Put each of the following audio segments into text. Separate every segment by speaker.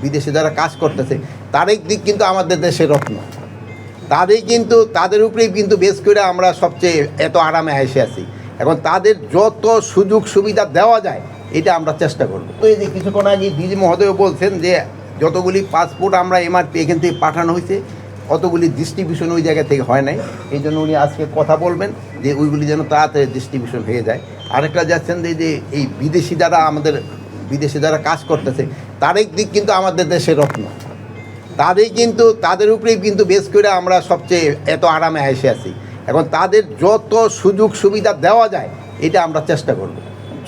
Speaker 1: বিদেশে যারা কাজ করতেছে তারই দিক কিন্তু আমাদের দেশের রত্ন, তাদের উপরেই কিন্তু বেশ করে আমরা সবচেয়ে এত আরামে এসে আছি। এখন তাদের যত সুযোগ সুবিধা দেওয়া যায় এটা আমরা চেষ্টা করব। তো এই যে কিছুক্ষণ আগে ডিজি মহোদয় বলছেন যে যতগুলি পাসপোর্ট আমরা এমআরপি এখান থেকে পাঠানো হয়েছে অতগুলি ডিস্ট্রিবিউশন ওই জায়গা থেকে হয় নাই, এই জন্য উনি আজকে কথা বলবেন যে ওইগুলি যেন তাড়াতাড়ি ডিস্ট্রিবিউশন হয়ে যায়। আরেকটা যাচ্ছেন যে এই বিদেশি যারা কাজ করতেছে তারই দিক কিন্তু আমাদের দেশের রত্ন, তাদের উপরেই কিন্তু বেশ করে আমরা সবচেয়ে এত আরামে এসে আছি। এখন তাদের যত সুযোগ সুবিধা দেওয়া যায় এটা আমরা চেষ্টা করব,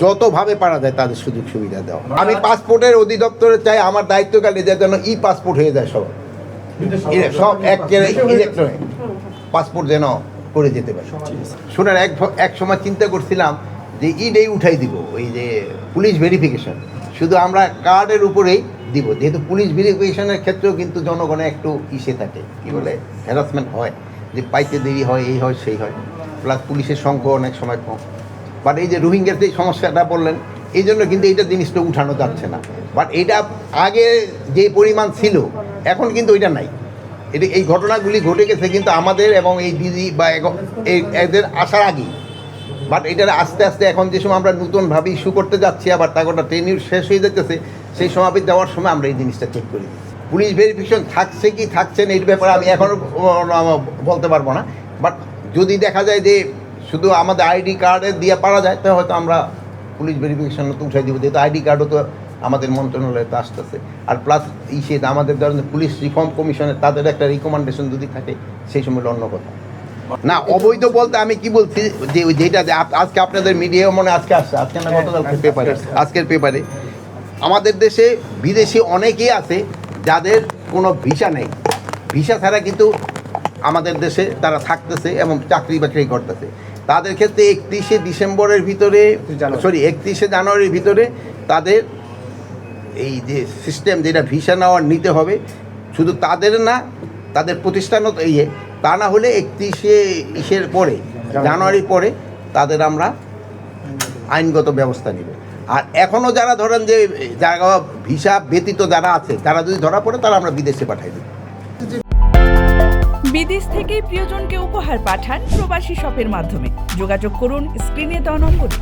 Speaker 1: যতভাবে পারা যায় তাদের সুযোগ সুবিধা দেওয়া। আমি পাসপোর্টের অধিদপ্তরে চাই আমার দায়িত্বকালে যেন ই পাসপোর্ট হয়ে যায়, সব ইলেকট্রনিক পাসপোর্ট যেন করে যেতে পারে। শুনেন, এক সময় চিন্তা করছিলাম যে ইডেই উঠাই দিব, ওই যে পুলিশ ভেরিফিকেশন শুধু আমরা কার্ডের উপরেই দিব, যেহেতু পুলিশ ভেরিফিকেশনের ক্ষেত্রেও কিন্তু জনগণে একটু ইসে থাকে, কী বলে হ্যারাসমেন্ট হয়, যে পাইতে দেরি হয়, এই হয় সেই হয়, প্লাস পুলিশের সংখ্যা অনেক সময় কম। বাট এই যে রোহিঙ্গার যে সমস্যাটা বললেন এই জন্য কিন্তু এইটা জিনিসটা উঠানো যাচ্ছে না। বাট এটা আগে যে পরিমাণ ছিল এখন কিন্তু ওইটা নাই। এই ঘটনাগুলি ঘটে গেছে কিন্তু আমাদের এবং এই ডিজি বা এদের আসার আগেই। বাট এটার আস্তে আস্তে এখন যে সময় আমরা নতুনভাবে ইস্যু করতে যাচ্ছি, আবার তারপরটা ট্রেনিং শেষ হয়ে যেতেছে, সেই সমাবেশ দেওয়ার সময় আমরা এই জিনিসটা চেক করি। পুলিশ ভেরিফিকেশন থাকছে কি থাকছে না এই ব্যাপারে আমি এখনও বলতে পারবো না। বাট যদি দেখা যায় যে শুধু আমাদের আইডি কার্ডে দিয়ে পারা যায় তাহলে হয়তো আমরা পুলিশ ভেরিফিকেশন তো উঠাই দিব, যেহেতু আইডি কার্ডও তো আমাদের মন্ত্রণালয়তে আসতেছে। আর প্লাস আমাদের ধরনের পুলিশ রিফর্ম কমিশনের তাদের একটা রিকমেন্ডেশন যদি থাকে সেই সময় অন্য কথা না। অবৈধ বলতে আমি কি বলছি যে যেটা আজকে আপনাদের মিডিয়াও মনে আজকে না গতকালকে পেপারে, আজকের পেপারে আমাদের দেশে বিদেশি অনেকেই আছে যাদের কোনো ভিসা নেই, ভিসা ছাড়া কিন্তু আমাদের দেশে তারা থাকতেছে এবং চাকরি বাকরি করতেছে। তাদের ক্ষেত্রে 31শে জানুয়ারির ভিতরে তাদের এই যে সিস্টেম যেটা ভিসা নেওয়ার নিতে হবে, শুধু তাদের না তাদের প্রতিষ্ঠানও তা না হলে 31শে পরে জানুয়ারির পরে তাদের আমরা আইনগত ব্যবস্থা নিব। আর এখনও যারা ধরেন যে যারা ভিসা ব্যতীত যারা আছে তারা যদি ধরা পড়ে তারা আমরা বিদেশে পাঠাই দেব।
Speaker 2: বিদেশ থেকে প্রিয়জনকে উপহার পাঠান প্রবাসী শপের মাধ্যমে। যোগাযোগ করুন স্ক্রিনে দেওয়া নম্বরে।